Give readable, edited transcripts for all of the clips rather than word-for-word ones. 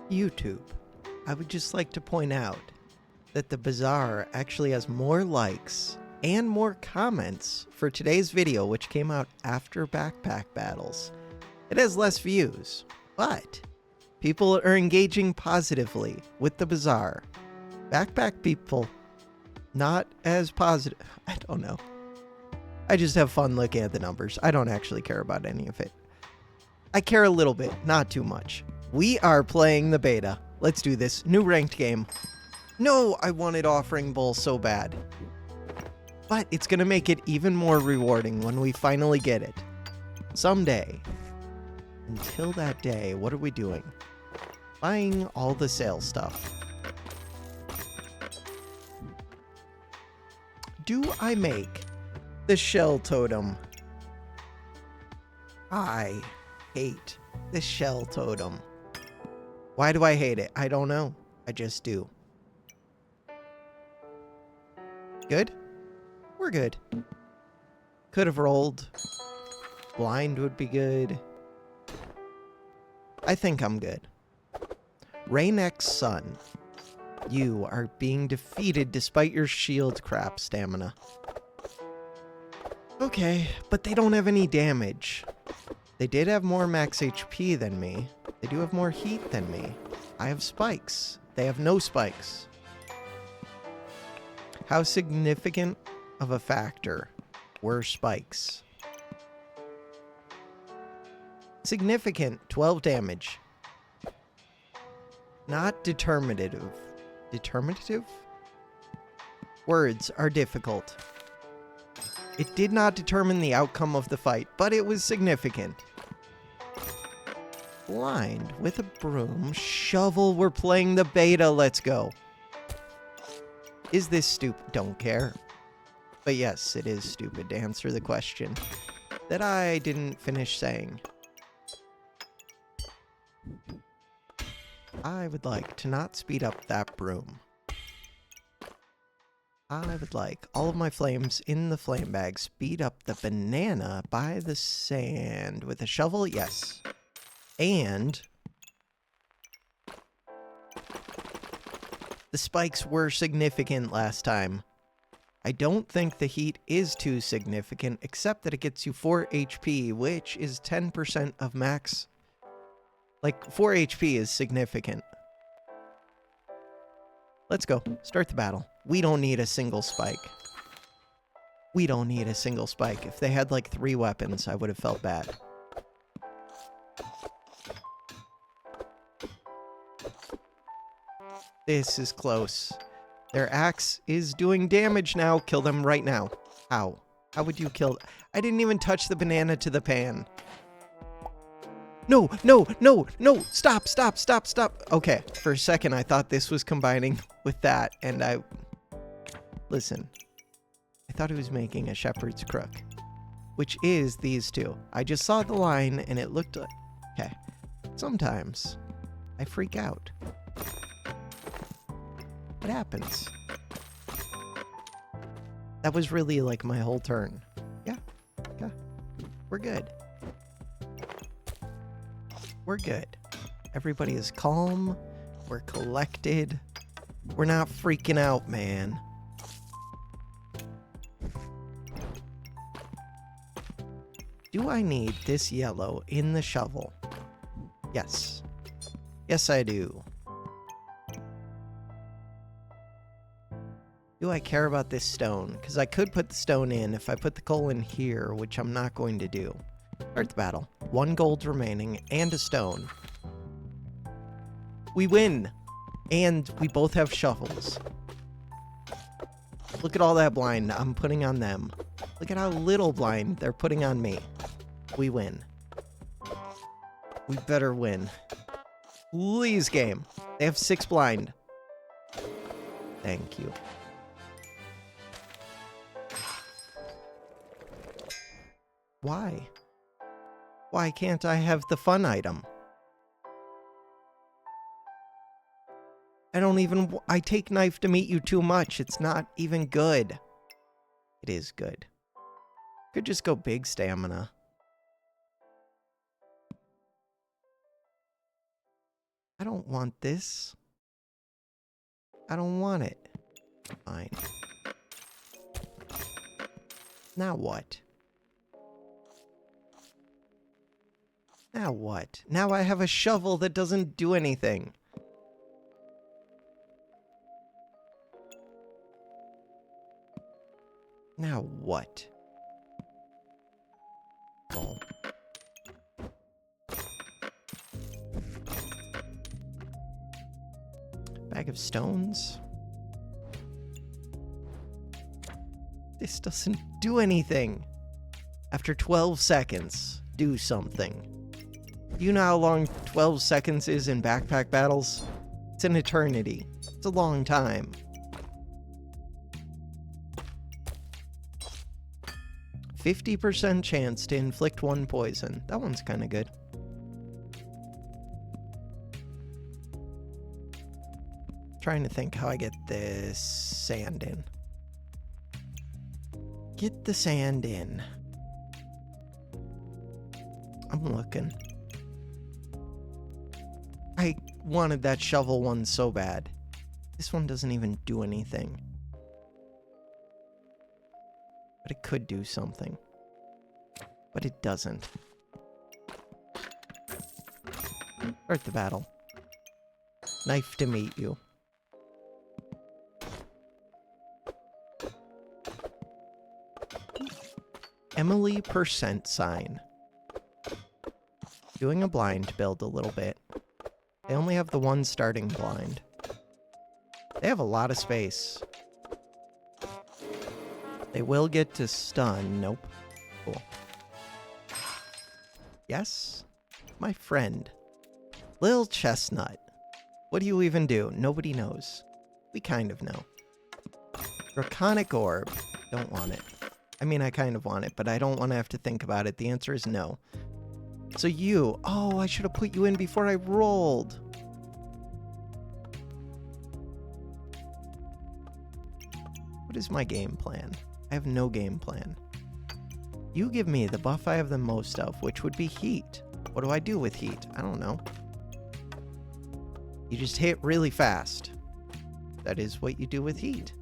YouTube, I would just like to point out that the Bazaar actually has more likes and more comments for today's video, which came out after Backpack Battles. It has less views, but people are engaging positively with the Bazaar. Backpack people, not as positive. I don't know. I just have fun looking at the numbers. I don't actually care about any of it. I care a little bit, not too much. We are playing the beta. Let's do this. New ranked game. No, I wanted Offering Bowl so bad. But it's going to make it even more rewarding when we finally get it. Someday. Until that day, what are we doing? Buying all the sale stuff. Do I make the shell totem? I hate the shell totem. Why do I hate it? I don't know. I just do. Good? We're good. Could have rolled. Blind would be good. I think I'm good. Raynek's son. You are being defeated despite your shield crap stamina. Okay, but they don't have any damage. They did have more max HP than me. They do have more heat than me. I have spikes. They have no spikes. How significant of a factor were spikes? Significant, 12 damage. Not determinative. Determinative? Words are difficult. It did not determine the outcome of the fight, but it was significant. Blind with a broom. Shovel, we're playing the beta, let's go. Is this stupid? Don't care. But yes, it is stupid to answer the question that I didn't finish saying. I would like to not speed up that broom. I would like all of my flames in the flame bag. Speed up the banana by the sand with a shovel, yes. And the spikes were significant last time. I don't think the heat is too significant, except that it gets you 4 HP, which is 10% of max. Like, 4 HP is significant. Let's go. Start the battle. We don't need a single spike. We don't need a single spike. If they had like 3 weapons, I would have felt bad. This is close. Their axe is doing damage now. Kill them right now. How? How would you kill? I didn't even touch the banana to the pan. No, no, no, no. Stop, stop, stop, stop. Okay, for a second I thought this was combining with that, and listen. I thought it was making a shepherd's crook, which is these two. I just saw the line and it looked like... Okay. Sometimes I freak out. What happens? That was really like my whole turn. Yeah. Yeah. We're good. We're good. Everybody is calm. We're collected. We're not freaking out, man. Do I need this yellow in the shovel? Yes. Yes, I do. Do I care about this stone? Because I could put the stone in if I put the coal in here, which I'm not going to do. Start the battle. 1 gold remaining and a stone. We win. And we both have shovels. Look at all that blind I'm putting on them. Look at how little blind they're putting on me. We win. We better win. Please, game. They have 6 blind. Thank you. Why? Why can't I have the fun item? I take knife to meet you too much. It's not even good. It is good. Could just go big stamina. I don't want this. I don't want it. Fine. Now what? Now what? Now I have a shovel that doesn't do anything. Now what? Oh. Bag of stones. This doesn't do anything. After 12 seconds, do something. Do you know how long 12 seconds is in backpack battles? It's an eternity. It's a long time. %50 chance to inflict 1 poison. That one's kind of good. Trying to think how I get this sand in. Get the sand in. I'm looking. I wanted that shovel one so bad. This one doesn't even do anything. But it could do something. But it doesn't. Start the battle. Knife to meet you. Emily % sign. Doing a blind build a little bit. They only have the one starting blind. They have a lot of space. They will get to stun. Nope. Cool. Yes? My friend. Lil Chestnut. What do you even do? Nobody knows. We kind of know. Draconic Orb. Don't want it. I mean, I kind of want it, but I don't want to have to think about it. The answer is no. So you... Oh, I should have put you in before I rolled. What is my game plan? I have no game plan. You give me the buff I have the most of, which would be heat. What do I do with heat? I don't know. You just hit really fast. That is what you do with heat.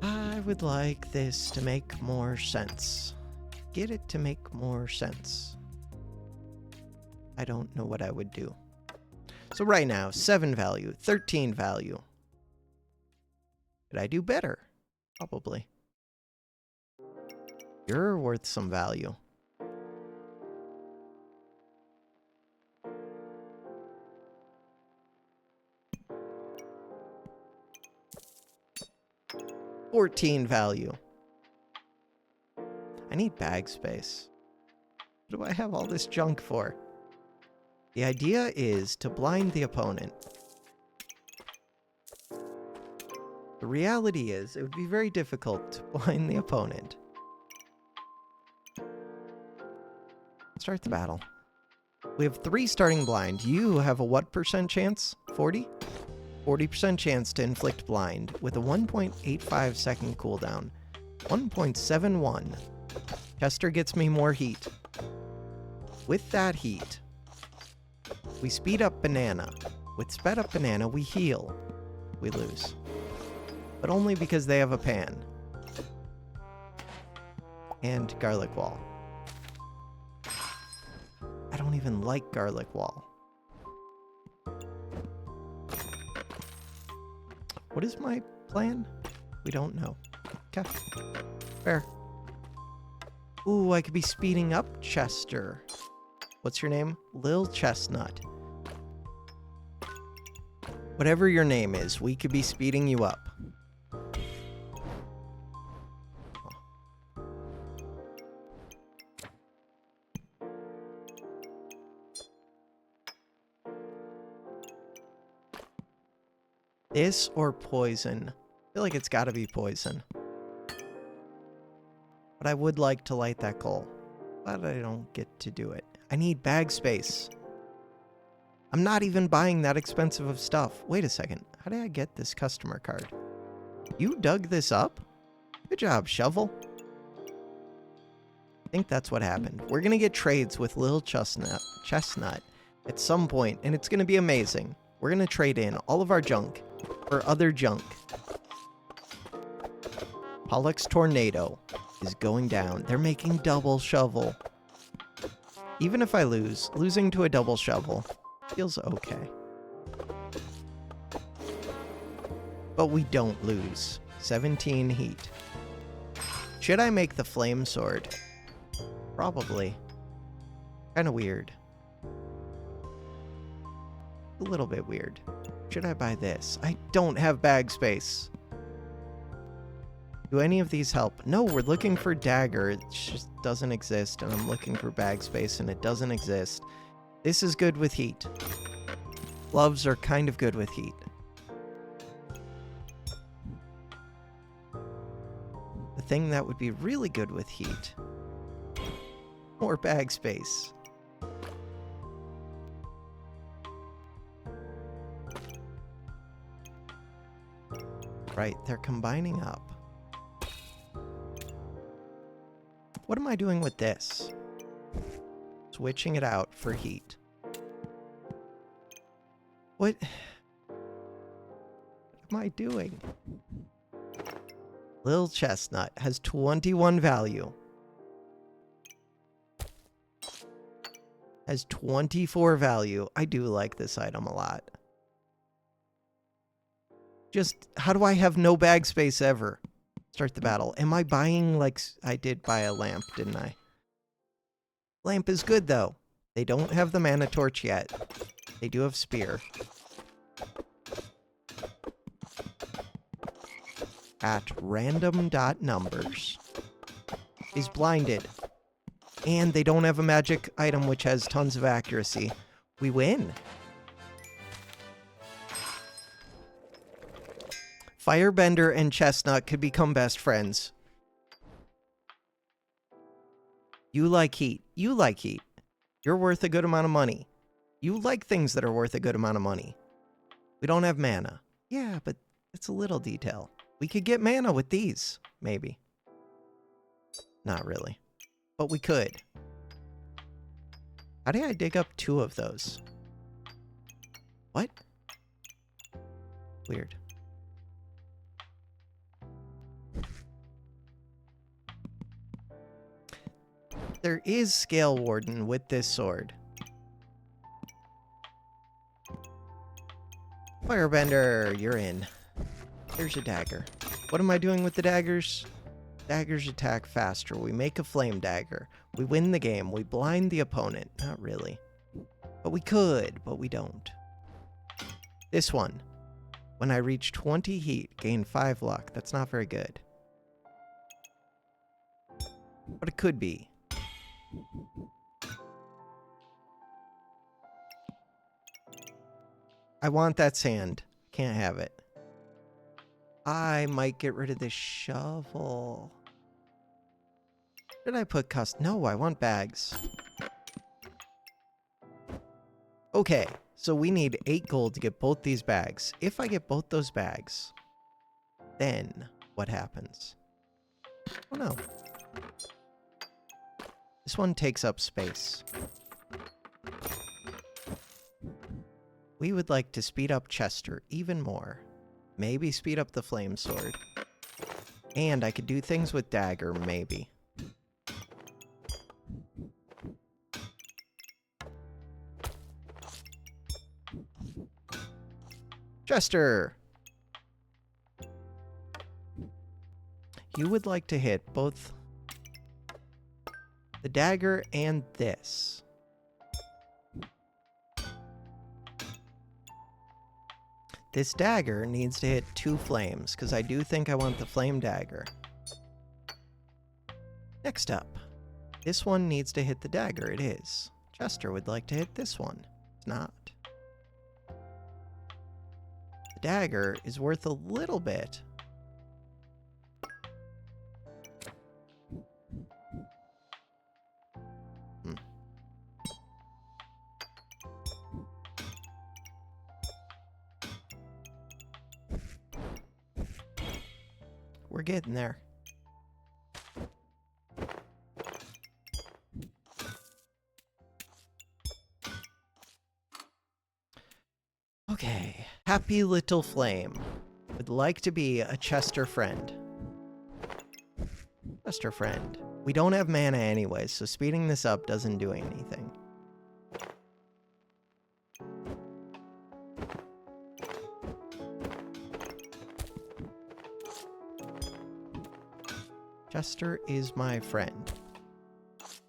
I would like this to make more sense. Get it to make more sense. I don't know what I would do. So right now, 7 value, 13 value. Could I do better? Probably. You're worth some value. $14 value. I need bag space. What do I have all this junk for? The idea is to blind the opponent. The reality is, it would be very difficult to blind the opponent. Start the battle. We have 3 starting blind. You have a what % chance? 40? 40% chance to inflict blind with a 1.85 second cooldown. 1.71. Chester gets me more heat. With that heat, we speed up Banana. With sped up Banana, we heal. We lose. But only because they have a pan. And Garlic Wall. I don't even like Garlic Wall. What is my plan? We don't know. Okay. Fair. Ooh, I could be speeding up Chester. What's your name? Lil Chestnut. Whatever your name is, we could be speeding you up. This or poison? I feel like it's gotta be poison. But I would like to light that coal. But I don't get to do it. I need bag space. I'm not even buying that expensive of stuff. Wait a second. How did I get this customer card? You dug this up? Good job, Shovel. think that's what happened. We're gonna get trades with Lil Chestnut at some point, and it's gonna be amazing. We're gonna trade in all of our junk for other junk. Pollux Tornado is going down. They're making double shovel. Even if I lose, losing to a double shovel feels okay. But we don't lose. 17 heat. Should I make the flame sword? Probably. Kinda weird. A little bit weird. Should I buy this? I don't have bag space. Do any of these help? No, we're looking for dagger. It just doesn't exist, and I'm looking for bag space, and it doesn't exist. This is good with heat. Gloves are kind of good with heat. The thing that would be really good with heat. More bag space. Right, they're combining up. What am I doing with this? Switching it out for heat. What am I doing? Lil Chestnut has 21 value. Has 24 value. I do like this item a lot. Just, how do I have no bag space ever? Start the battle. Am I buying, like, I did buy a lamp, didn't I? Lamp is good, though. They don't have the mana torch yet. They do have spear. At random dot numbers. He's blinded. And they don't have a magic item which has tons of accuracy. We win. Firebender and Chestnut could become best friends. You like heat. You like heat. You're worth a good amount of money. You like things that are worth a good amount of money. We don't have mana. Yeah, but it's a little detail. We could get mana with these, maybe. Not really. But we could. How did I dig up 2 of those? What? Weird. There is Scale Warden with this sword. Firebender, you're in. There's a dagger. What am I doing with the daggers? Daggers attack faster. We make a flame dagger. We win the game. We blind the opponent. Not really. But we could, but we don't. This one. When I reach 20 heat, gain 5 luck. That's not very good. But it could be. I want that sand. Can't have it. I might get rid of this shovel. Did I put No, I want bags. Okay, so we need 8 gold to get both these bags. If I get both those bags, then what happens? Oh no. This one takes up space. We would like to speed up Chester even more. Maybe speed up the flame sword. And I could do things with dagger, maybe. Chester! You would like to hit both the dagger and this. This dagger needs to hit 2 flames, because I do think I want the flame dagger. Next up, this one needs to hit the dagger. It is. Chester would like to hit this one. It's not. The dagger is worth a little bit. We're getting there. Happy little flame. Would like to be a Chester friend. Chester friend. We don't have mana anyway, so speeding this up doesn't do anything. Chester is my friend.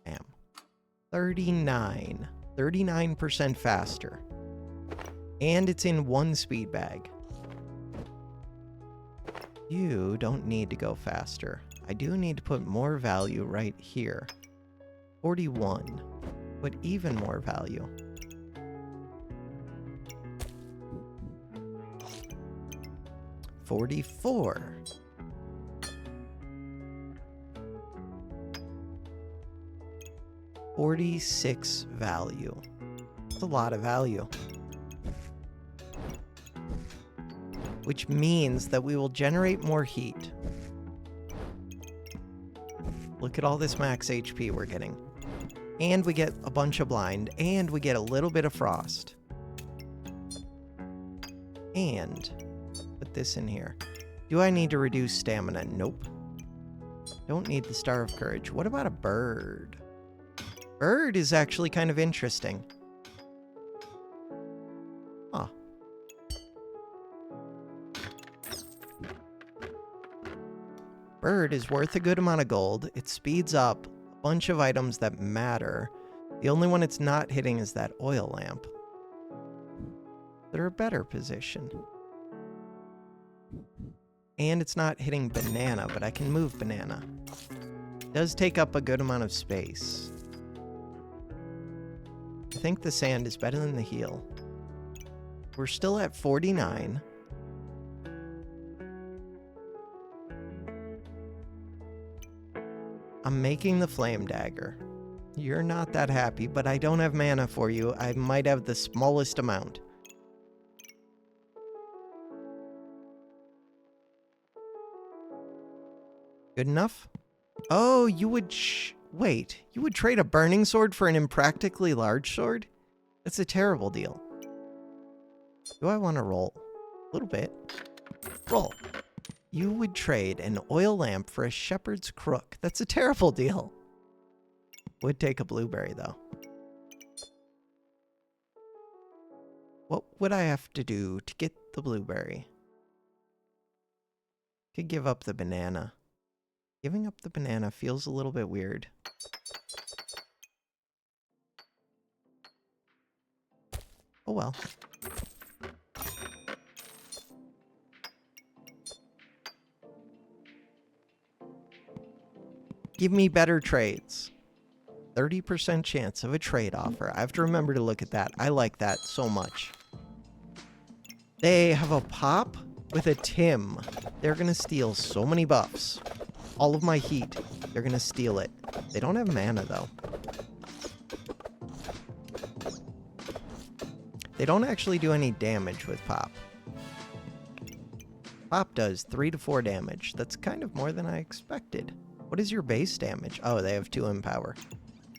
Bam. 39. 39% faster. And it's in one speed bag. You don't need to go faster. I do need to put more value right here. 41. Put even more value. $44. 46 value. That's a lot of value. Which means that we will generate more heat. Look at all this max HP we're getting. And we get a bunch of blind, and we get a little bit of frost. And put this in here. Do I need to reduce stamina? Nope. Don't need the Star of Courage. What about a bird? Bird is actually kind of interesting. Huh. Bird is worth a good amount of gold. It speeds up a bunch of items that matter. The only one it's not hitting is that oil lamp. They're a better position. And it's not hitting banana, but I can move banana. It does take up a good amount of space. I think the sand is better than the heal. We're still at 49. I'm making the flame dagger. You're not that happy, but I don't have mana for you. I might have the smallest amount. Good enough? Oh, you would wait, you would trade a burning sword for an impractically large sword? That's a terrible deal. Do I want to roll? A little bit. Roll. You would trade an oil lamp for a shepherd's crook. That's a terrible deal. Would take a blueberry, though. What would I have to do to get the blueberry? Could give up the banana. Giving up the banana feels a little bit weird. Oh well. Give me better trades. 30% chance of a trade offer. I have to remember to look at that. I like that so much. They have a pop with a Tim. They're going to steal so many buffs. All of my heat. They're going to steal it. They don't have mana, though. They don't actually do any damage with Pop. Pop does 3 to 4 damage. That's kind of more than I expected. What is your base damage? Oh, they have 2 in power.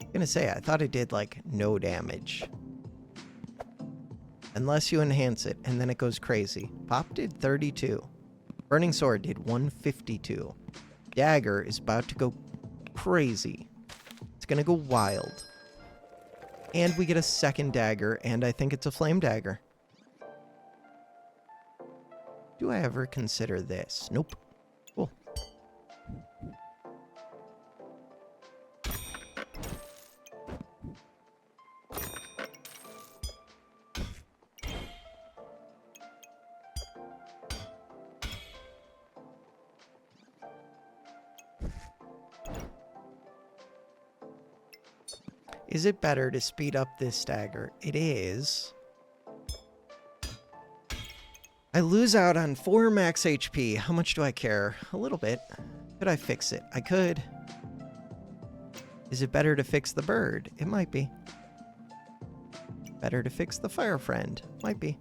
I'm gonna say, I thought it did, like, no damage. Unless you enhance it, and then it goes crazy. Pop did 32. Burning Sword did 152. Dagger is about to go crazy. It's gonna go wild. And we get a second dagger, and I think it's a flame dagger. Do I ever consider this? Nope. Cool. Is it better to speed up this dagger? It is. I lose out on 4 max HP. How much do I care? A little bit. Could I fix it? I could. Is it better to fix the bird? It might be. Better to fix the fire friend? Might be.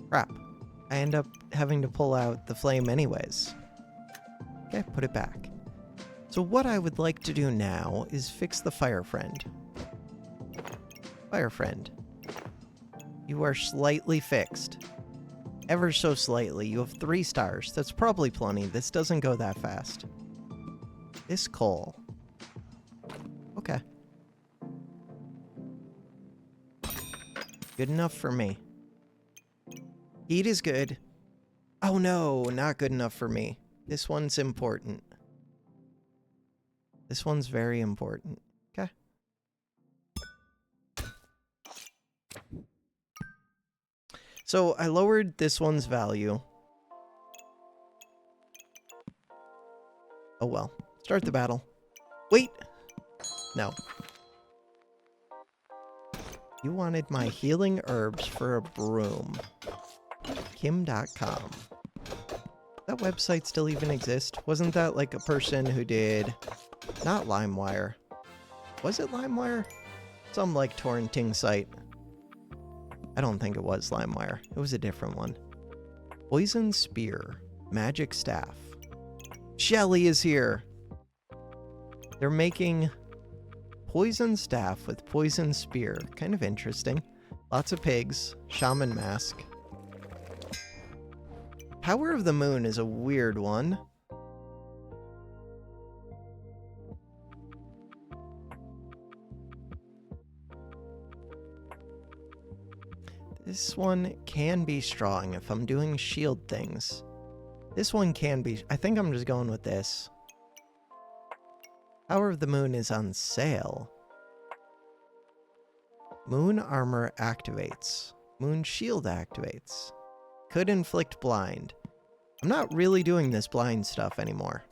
Crap. I end up having to pull out the flame anyways. Okay, put it back. So what I would like to do now is fix the fire friend. Fire friend. You are slightly fixed. Ever so slightly. You have 3 stars. That's probably plenty. This doesn't go that fast. This coal. Okay. Good enough for me. Heat is good. Oh no, not good enough for me. This one's important. This one's very important. Okay. So I lowered this one's value. Oh well. Start the battle. Wait! No. You wanted my healing herbs for a broom. Kim.com. That website still even exist? Wasn't that like a person who did... Not LimeWire. Was it LimeWire? Some like torrenting site. I don't think it was LimeWire. It was a different one. Poison Spear. Magic Staff. Shelly is here! They're making poison staff with poison spear. Kind of interesting. Lots of pigs. Shaman mask. Power of the Moon is a weird one. This one can be strong if I'm doing shield things. This one can be... I think I'm just going with this. Power of the Moon is on sale. Moon Armor activates. Moon Shield activates. Could inflict blind. I'm not really doing this blind stuff anymore.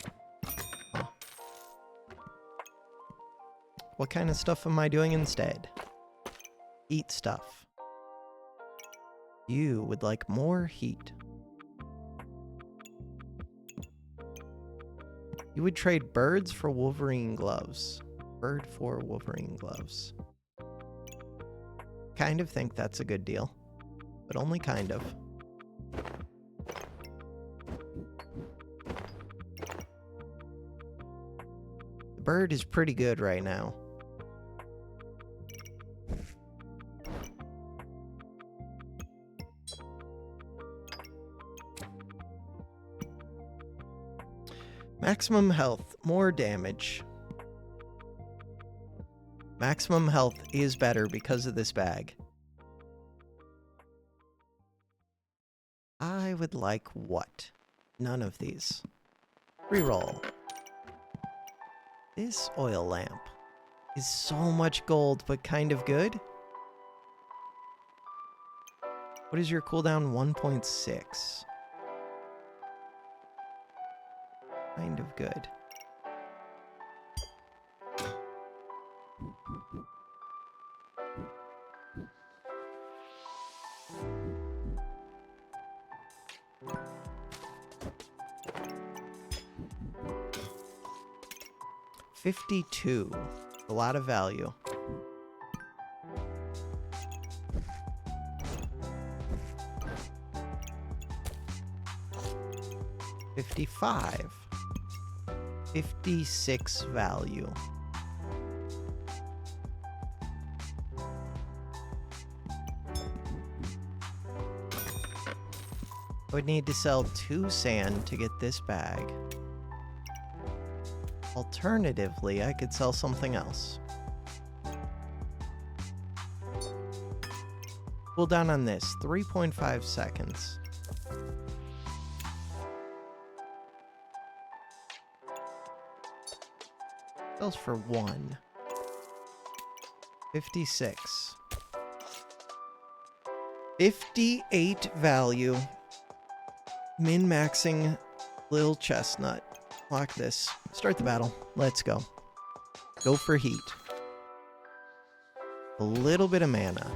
Huh. What kind of stuff am I doing instead? Eat stuff. You would like more heat. You would trade birds for Wolverine gloves. Bird for Wolverine gloves. Kind of think that's a good deal, but only kind of. The bird is pretty good right now. Maximum health, more damage. Maximum health is better because of this bag. I would like what? None of these. Reroll. This oil lamp is so much gold, but kind of good. What is your cooldown? 1.6. Kind of good. $52. A lot of value. $55. 56 value. I would need to sell 2 sand to get this bag. Alternatively, I could sell something else. Cooldown on this, 3.5 seconds. Sells for 1. 56. 58 value. Min-maxing Lil Chestnut. Lock this. Start the battle. Let's go. Go for heat. A little bit of mana.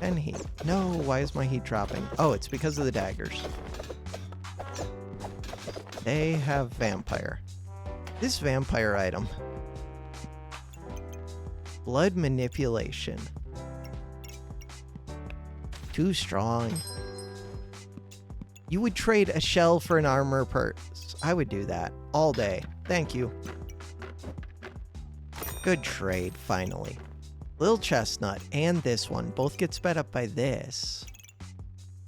And heat. No, why is my heat dropping? Oh, it's because of the daggers. They have vampire. This vampire item. Blood manipulation. Too strong. You would trade a shell for an armor purse. I would do that all day. Thank you. Good trade, finally. Little chestnut and this one both get sped up by this.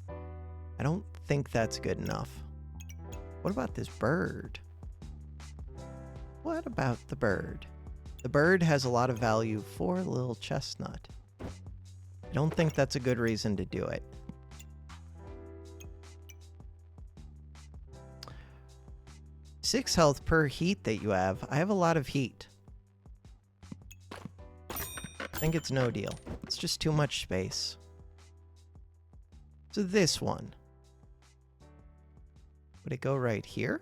I don't think that's good enough. What about this bird? What about the bird? The bird has a lot of value for little chestnut. I don't think that's a good reason to do it. Six health per heat that you have. I have a lot of heat. I think it's no deal. It's just too much space. So this one. Would it go right here?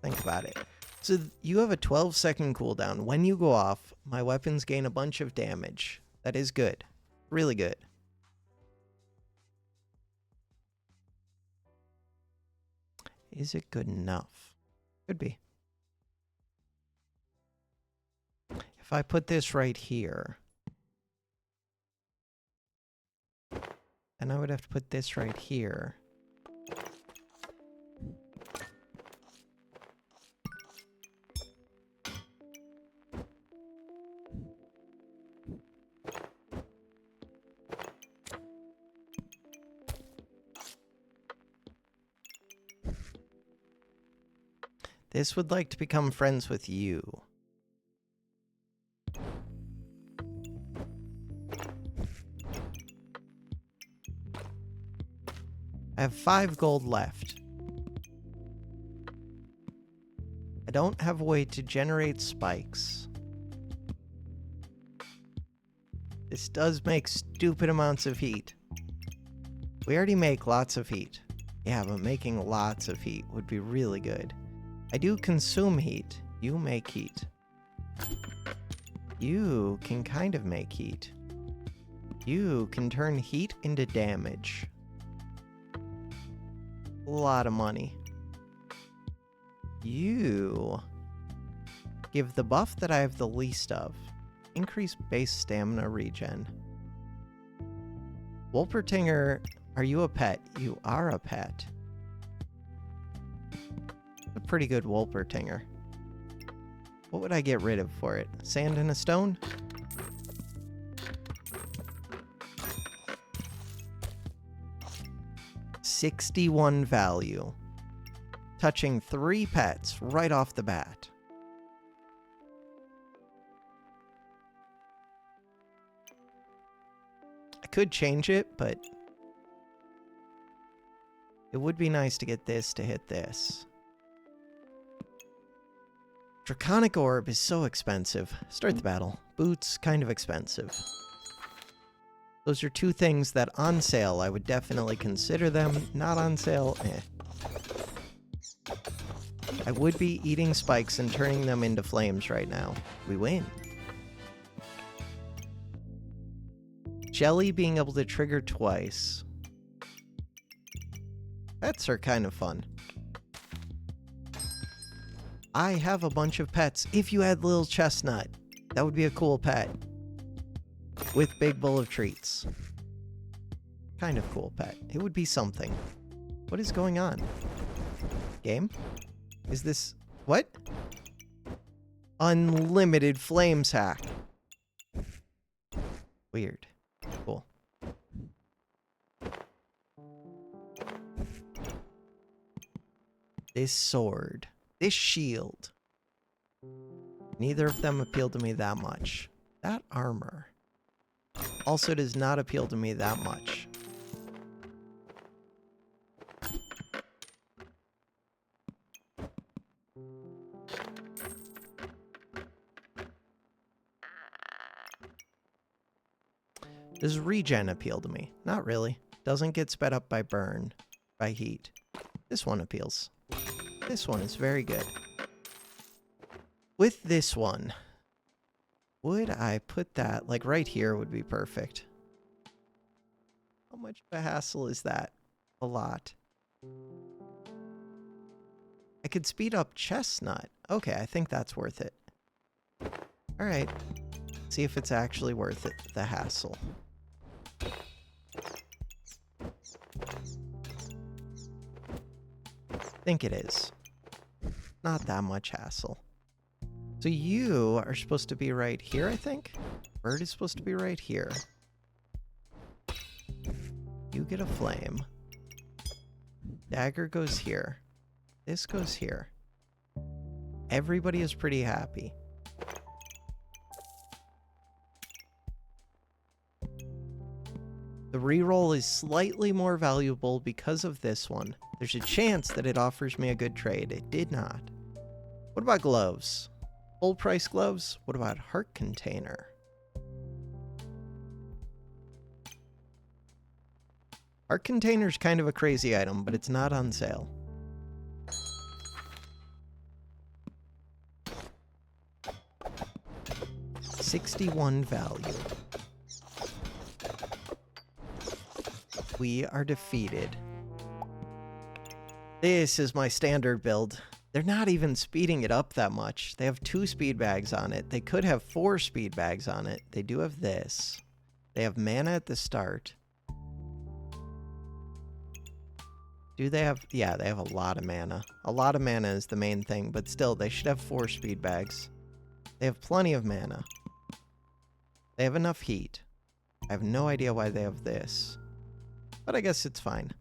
Think about it. So you have a 12-second cooldown. When you go off, my weapons gain a bunch of damage. That is good. Really good. Is it good enough? Could be. If I put this right here, then I would have to put this right here. This would like to become friends with you. I have 5 gold left. I don't have a way to generate spikes. This does make stupid amounts of heat. We already make lots of heat. Yeah, but making lots of heat would be really good. I do consume heat. You make heat. You can kind of make heat. You can turn heat into damage. A lot of money. You give the buff that I have the least of. Increase base stamina regen. Wolpertinger, are you a pet? You are a pet. A pretty good Wolpertinger. What would I get rid of for it? Sand and a stone? $61 value. Touching 3 pets right off the bat. I could change it, but it would be nice to get this to hit this. Draconic Orb is so expensive. Start the battle. Boots, kind of expensive. Those are 2 things that on sale, I would definitely consider them. Not on sale, eh. I would be eating spikes and turning them into flames right now. We win. Jelly being able to trigger twice. Pets are kind of fun. I have a bunch of pets. If you had Little Chestnut, that would be a cool pet. With Big Bowl of Treats. Kind of cool pet. It would be something. What is going on? Game? Is this... what? Unlimited Flames hack. Weird. Cool. This sword. This shield. Neither of them appeal to me that much. That armor also does not appeal to me that much. Does regen appeal to me? Not really. Doesn't get sped up by burn, by heat. This one appeals. This one is very good. With this one, would I put that, like right here would be perfect. How much of a hassle is that? A lot. I could speed up Chestnut. Okay, I think that's worth it. Alright. See if it's actually worth it, the hassle. think it is. Not that much hassle. So you are supposed to be right here, I think? Bird is supposed to be right here. You get a flame. Dagger goes here. This goes here. Everybody is pretty happy. The reroll is slightly more valuable because of this one. There's a chance that it offers me a good trade. It did not. What about gloves? Full price gloves? What about heart container? Heart container's kind of a crazy item, but it's not on sale. $61 value. We are defeated. This is my standard build. They're not even speeding it up that much. They have 2 speed bags on it. They could have 4 speed bags on it. They do have this. They have mana at the start. Do they have... Yeah, they have a lot of mana. A lot of mana is the main thing, but still, they should have 4 speed bags. They have plenty of mana. They have enough heat. I have no idea why they have this. But I guess it's fine.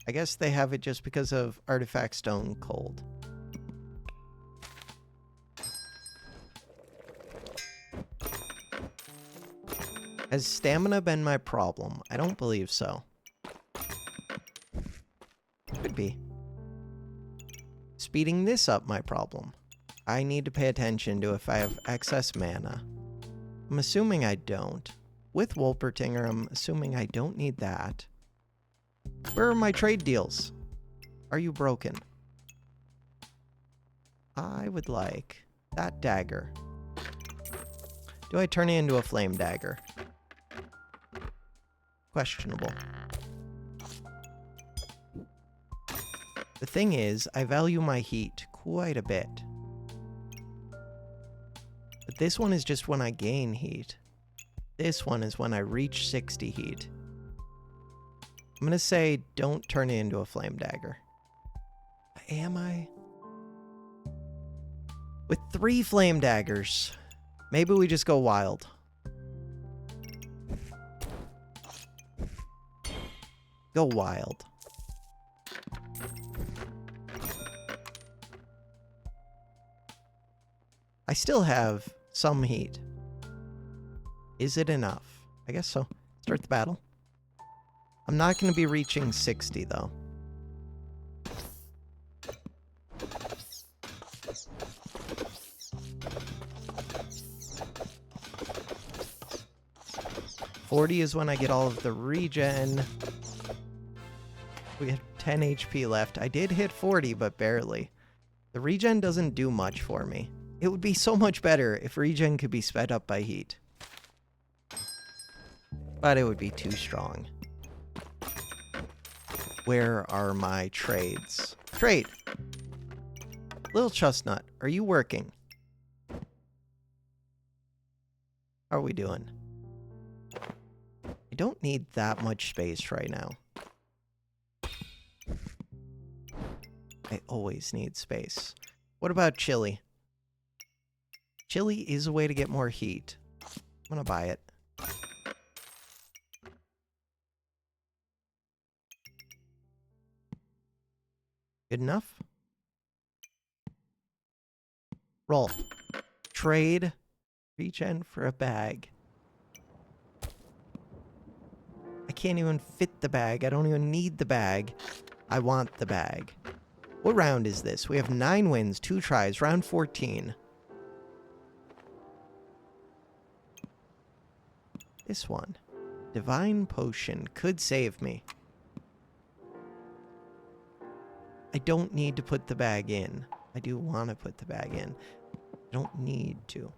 I guess they have it just because of Artifact Stone Cold. Has stamina been my problem? I don't believe so. Could be. Speeding this up my problem. I need to pay attention to if I have excess mana. I'm assuming I don't. With Wolpertinger, I'm assuming I don't need that. Where are my trade deals? Are you broken? I would like that dagger. Do I turn it into a flame dagger? Questionable. The thing is, I value my heat quite a bit. But this one is just when I gain heat. This one is when I reach 60 heat. I'm gonna say don't turn it into a flame dagger. Am I? With 3 flame daggers, maybe we just go wild. Go wild. I still have some heat. Is it enough? I guess so. Start the battle. I'm not going to be reaching 60, though. $40 is when I get all of the regen. We have 10 HP left. I did hit 40, but barely. The regen doesn't do much for me. It would be so much better if regen could be sped up by heat. But it would be too strong. Where are my trades? Trade! Little Chestnut, are you working? How are we doing? I don't need that much space right now. I always need space. What about chili? Chili is a way to get more heat. I'm gonna buy it. Good enough? Roll. Trade. Regen for a bag. I can't even fit the bag. I don't even need the bag. I want the bag. What round is this? We have 9 wins, 2 tries, round 14. This one. Divine Potion could save me. I don't need to put the bag in. I do want to put the bag in. I don't need to.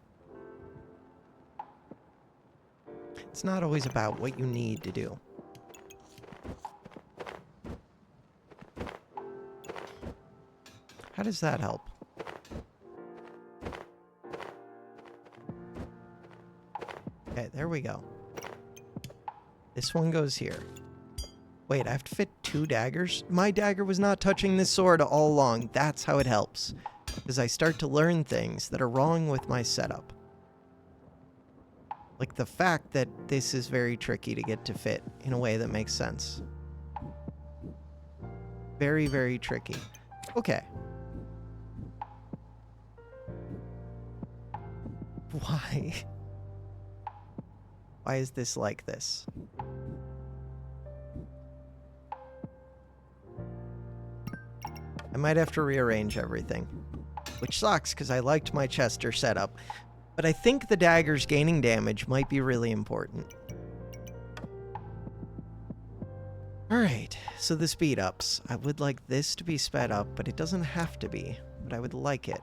It's not always about what you need to do. How does that help? Okay, there we go. This one goes here. Wait, I have to fit 2 daggers. My dagger was not touching this sword all along. That's how it helps. Because I start to learn things that are wrong with my setup. Like the fact that this is very tricky to get to fit in a way that makes sense. Very, very tricky. Okay. Why? Why is this like this? I might have to rearrange everything. Which sucks, because I liked my Chester setup. But I think the daggers gaining damage might be really important. Alright, so the speed ups. I would like this to be sped up, but it doesn't have to be. But I would like it.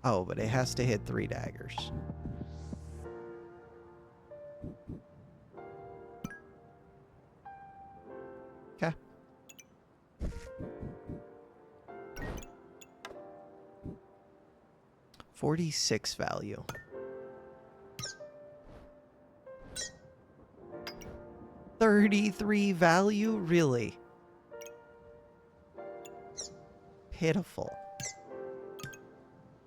Oh, but it has to hit 3 daggers. Okay. $46 value. 33 value? Really? Pitiful.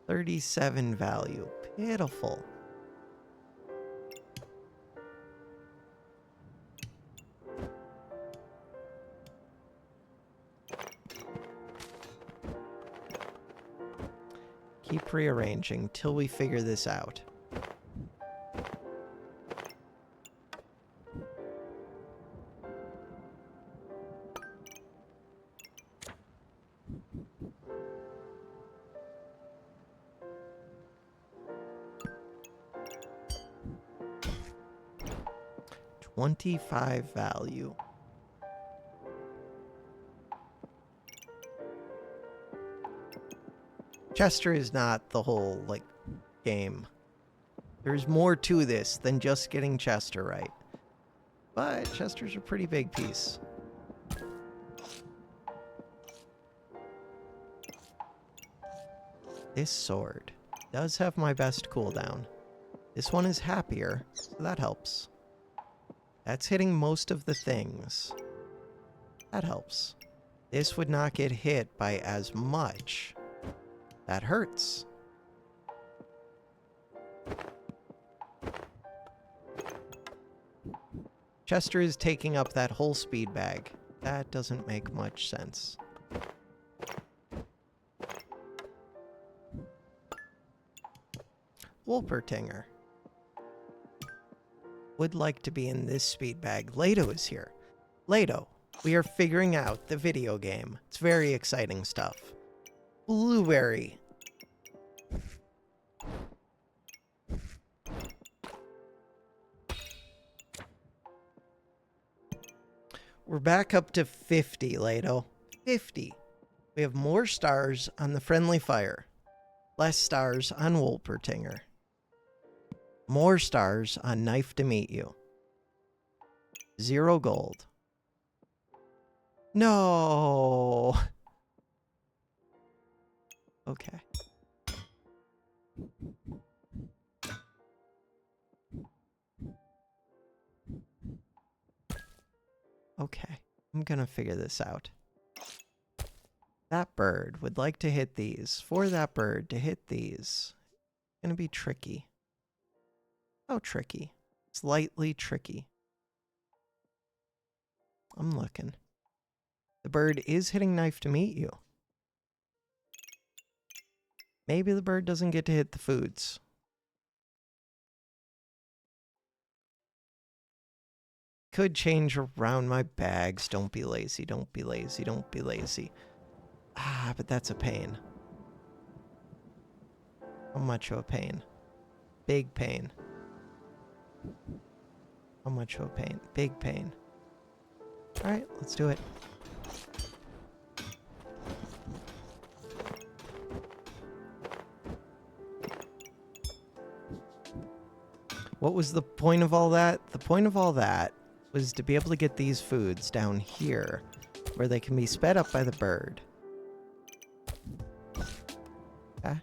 37 value. Pitiful. Keep rearranging till we figure this out. $25 value. Chester is not the whole, like, game. There's more to this than just getting Chester right. But Chester's a pretty big piece. This sword does have my best cooldown. This one is happier, so that helps. That's hitting most of the things. That helps. This would not get hit by as much. That hurts. Chester is taking up that whole speed bag. That doesn't make much sense. Wolpertinger would like to be in this speed bag. Lato is here. Lato, we are figuring out the video game. It's very exciting stuff. Blueberry. We're back up to 50, Lato. 50. We have more stars on the friendly fire. Less stars on Wolpertinger. More stars on Knife to Meet You. 0 gold. No. Okay. Okay. I'm gonna figure this out. That bird would like to hit these. For that bird to hit these, it's gonna be tricky. How tricky? Slightly tricky. I'm looking. The bird is hitting Knife to Meet You. Maybe the bird doesn't get to hit the foods. Could change around my bags. Don't be lazy, don't be lazy, don't be lazy. Ah, but that's a pain. How much of a pain? Big pain. How much of a pain? Big pain. Alright, let's do it. What was the point of all that? The point of all that was to be able to get these foods down here, where they can be sped up by the bird. Okay.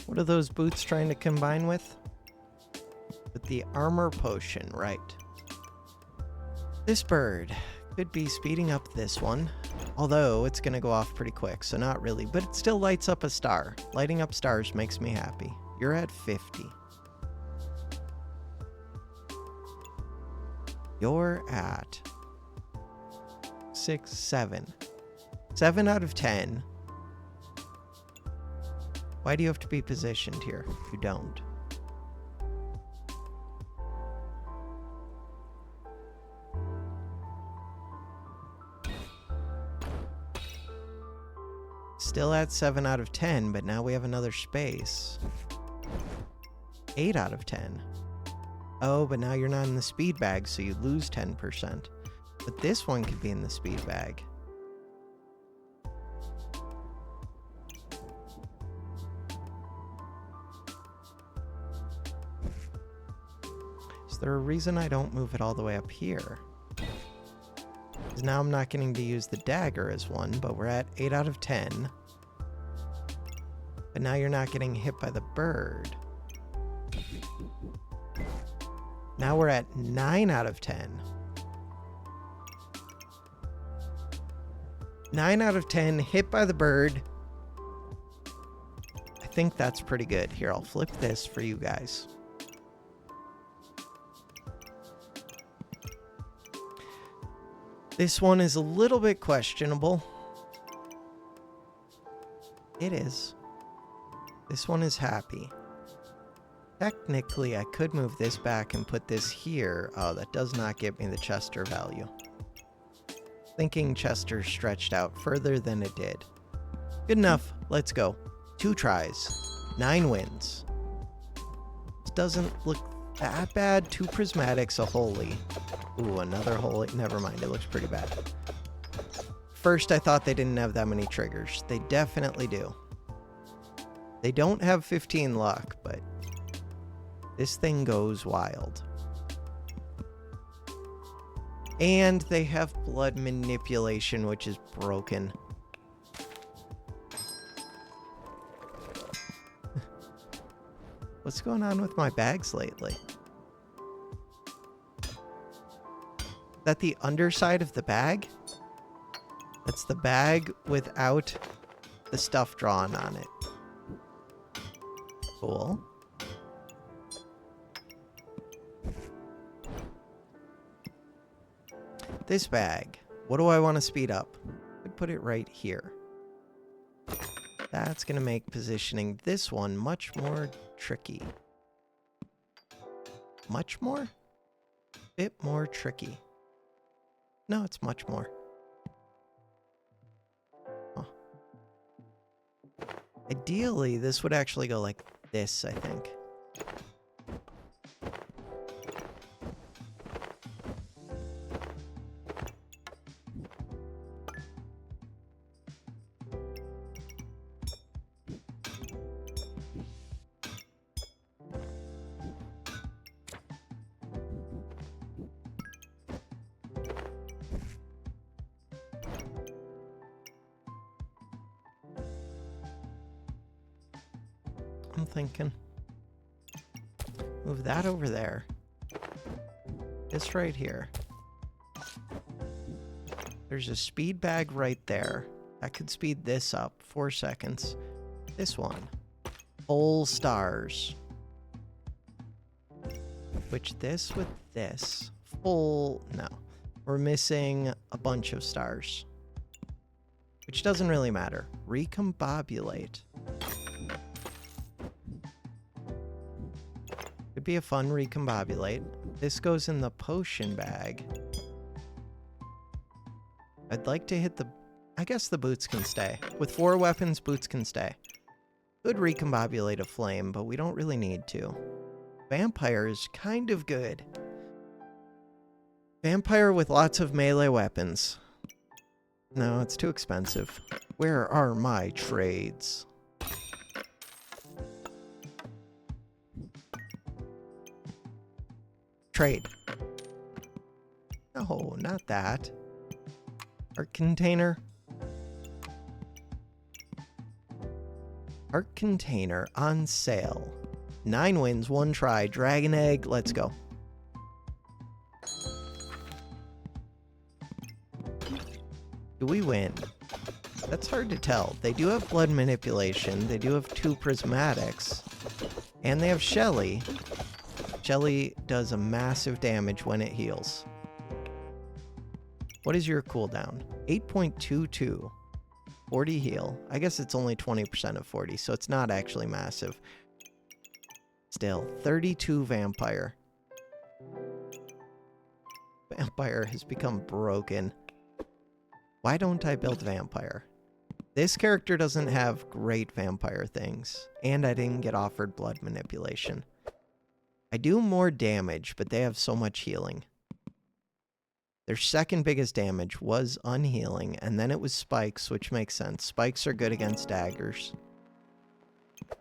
What are those boots trying to combine with? With the armor potion, right. This bird could be speeding up this one, although it's going to go off pretty quick, so not really, but it still lights up a star. Lighting up stars makes me happy. You're at 50. You're at 6, 7. 7 out of 10. Why do you have to be positioned here? You don't. Still at 7 out of 10, but now we have another space. 8 out of 10. Oh, but now you're not in the speed bag, so you lose 10%. But this one could be in the speed bag. Is there a reason I don't move it all the way up here? Because now I'm not getting to use the dagger as one, but we're at 8 out of 10. But now you're not getting hit by the bird. Now we're at 9 out of 10. 9 out of 10, hit by the bird. I think that's pretty good. Here, I'll flip this for you guys. This one is a little bit questionable. It is. This one is happy. Technically, I could move this back and put this here. Oh, that does not give me the Chester value. Thinking Chester stretched out further than it did. Good enough. Let's go. 2 tries. 9 wins. This doesn't look that bad. 2 prismatics, a holy. Ooh, another holy. Never mind. It looks pretty bad. First, I thought they didn't have that many triggers. They definitely do. They don't have 15 luck, but this thing goes wild. And they have blood manipulation, which is broken. What's going on with my bags lately? Is that the underside of the bag? That's the bag without the stuff drawn on it. Cool. This bag. What do I want to speed up? I'd put it right here. That's going to make positioning this one much more tricky. Much more? Bit more tricky. No, it's much more. Huh. Ideally, this would actually go like this, I think. I'm thinking. Move that over there. This right here. There's a speed bag right there. That could speed this up 4 seconds. This one. Full stars. Which this with this. Full... No. We're missing a bunch of stars. Which doesn't really matter. Recombobulate. Could be a fun recombobulate. This goes in the potion bag. I'd like to hit the... I guess the boots can stay. With 4 weapons, boots can stay. Could recombobulate a flame, but we don't really need to. Vampire is kind of good. Vampire with lots of melee weapons. No, it's too expensive. Where are my trades? Trade. No, not that. Art container. Art container on sale. 9 wins, 1 try. Dragon egg, let's go. Do we win? That's hard to tell. They do have blood manipulation. They do have 2 prismatics. And they have Shelly. Shelly does a massive damage when it heals. What is your cooldown? 8.22. 40 heal. I guess it's only 20% of 40, so it's not actually massive. Still, 32 vampire. Vampire has become broken. Why don't I build vampire? This character doesn't have great vampire things, and I didn't get offered blood manipulation. I do more damage, but they have so much healing. Their second biggest damage was unhealing, and then it was spikes, which makes sense. Spikes are good against daggers.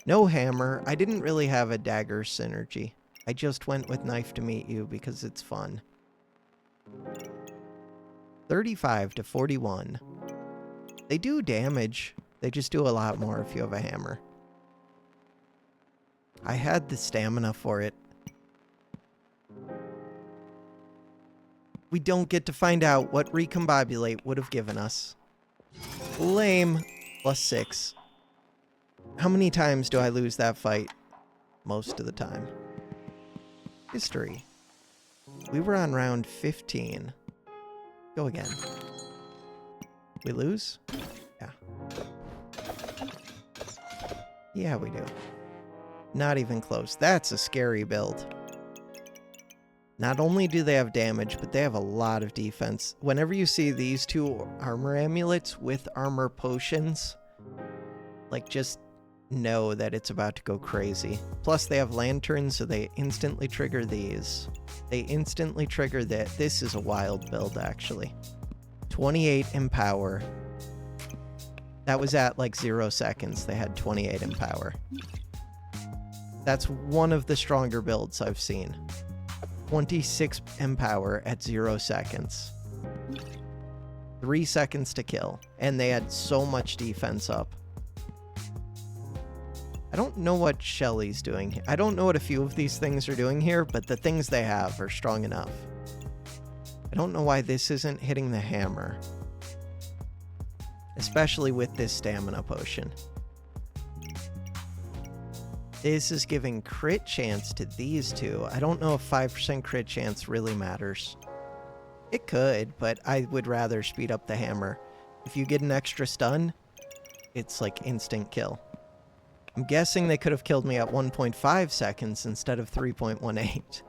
No hammer. I didn't really have a dagger synergy. I just went with knife to meet you because it's fun. 35 to 41. They do damage. They just do a lot more if you have a hammer. I had the stamina for it. We don't get to find out what Recombobulate would have given us. Lame. +6. How many times do I lose that fight? Most of the time. History. We were on round 15. Go again. We lose? Yeah. Yeah, we do. Not even close. That's a scary build. Not only do they have damage, but they have a lot of defense. Whenever you see these 2 armor amulets with armor potions, like, just know that it's about to go crazy. Plus, they have lanterns, so they instantly trigger these. They instantly trigger that. This is a wild build, actually. 28 in power. That was at, like, 0 seconds. They had 28 in power. That's one of the stronger builds I've seen. 26 in power at 0 seconds. 3 seconds to kill. And they had so much defense up. I don't know what Shelly's doing. I don't know what a few of these things are doing here, but the things they have are strong enough. I don't know why this isn't hitting the hammer. Especially with this stamina potion. This is giving crit chance to these 2. I don't know if 5% crit chance really matters. It could, but I would rather speed up the hammer. If you get an extra stun, it's like instant kill. I'm guessing they could have killed me at 1.5 seconds instead of 3.18.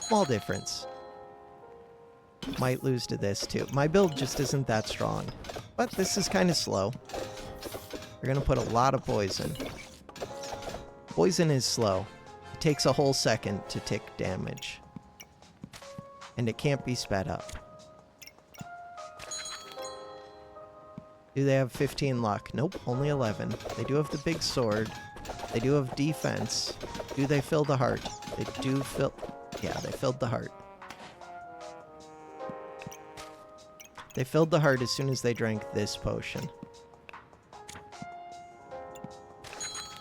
Small difference. Might lose to this too. My build just isn't that strong. But this is kind of slow. They're going to put a lot of poison. Poison is slow. It takes a whole second to tick damage. And it can't be sped up. Do they have 15 luck? Nope, only 11. They do have the big sword. They do have defense. Do they fill the heart? They do fill... Yeah, they filled the heart. They filled the heart as soon as they drank this potion.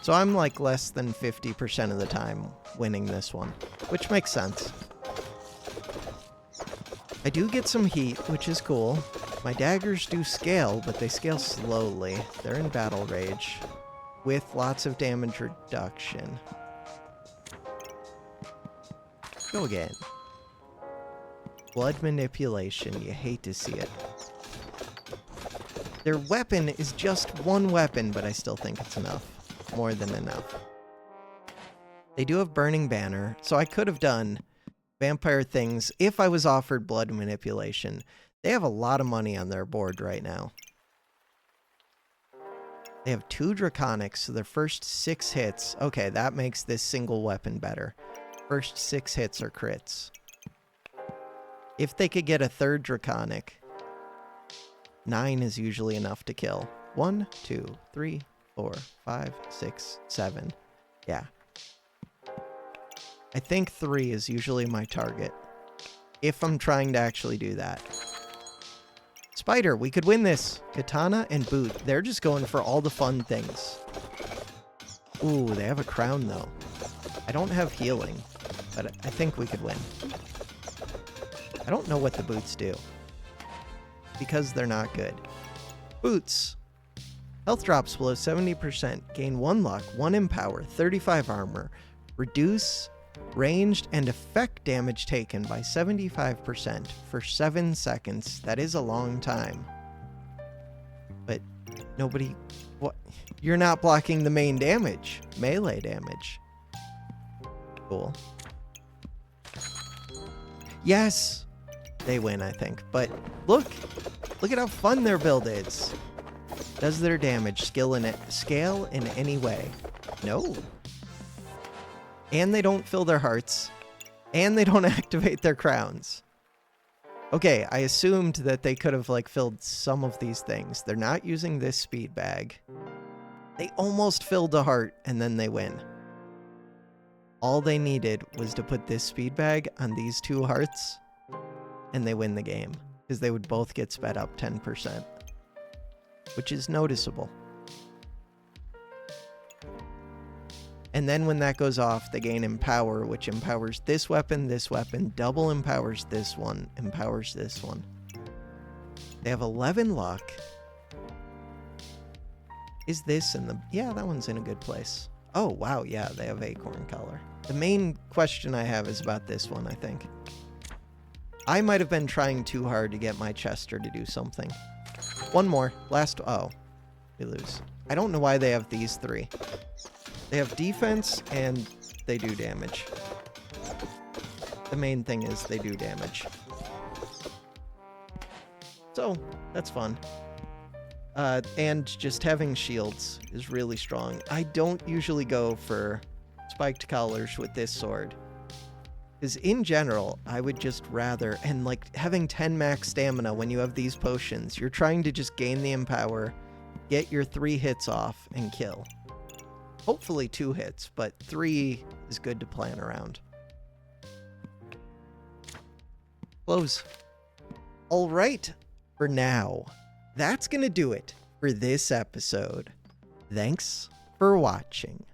So I'm like less than 50% of the time winning this one, which makes sense. I do get some heat, which is cool. My daggers do scale, but they scale slowly. They're in battle rage, with lots of damage reduction. Go again. Blood manipulation, you hate to see it. Their weapon is just 1 weapon, but I still think it's enough. More than enough. They do have Burning Banner, so I could have done vampire things if I was offered blood manipulation. They have a lot of money on their board right now. They have 2 Draconics, so their first 6 hits... Okay, that makes this single weapon better. First 6 hits are crits. If they could get a 3rd Draconic, 9 is usually enough to kill. 1, 2, 3, 4, 5, 6, 7. Yeah. I think 3 is usually my target. If I'm trying to actually do that. Spider, we could win this. Katana and boot. They're just going for all the fun things. Ooh, they have a crown, though. I don't have healing, but I think we could win. I don't know what the boots do, because they're not good. Boots. Health drops below 70%. Gain 1 luck, 1 empower, 35 armor. Reduce ranged and effect damage taken by 75% for 7 seconds. That is a long time. But nobody... What? You're not blocking the main damage. Melee damage. Cool. Yes! They win, I think. But look! Look at how fun their build is. Does their damage scale in any way? No. And they don't fill their hearts. And they don't activate their crowns. Okay, I assumed that they could have, like, filled some of these things. They're not using this speed bag. They almost filled a heart, and then they win. All they needed was to put this speed bag on these 2 hearts, and they win the game. Because they would both get sped up 10%. Which is noticeable. And then when that goes off, they gain Empower, which empowers this weapon, double empowers this one, empowers this one. They have 11 luck. Is this in the... Yeah, that one's in a good place. Oh, wow, yeah, they have Acorn Color. The main question I have is about this one, I think. I might have been trying too hard to get my Chester to do something. One more. Last... Oh, we lose. I don't know why they have these 3. They have defense, and they do damage. The main thing is they do damage. So, that's fun. And just having shields is really strong. I don't usually go for spiked collars with this sword. Because in general, I would just rather... And, like, having 10 max stamina when you have these potions, you're trying to just gain the Empower, get your 3 hits off, and kill. Hopefully 2 hits, but 3 is good to plan around. Close. All right, for now, that's going to do it for this episode. Thanks for watching.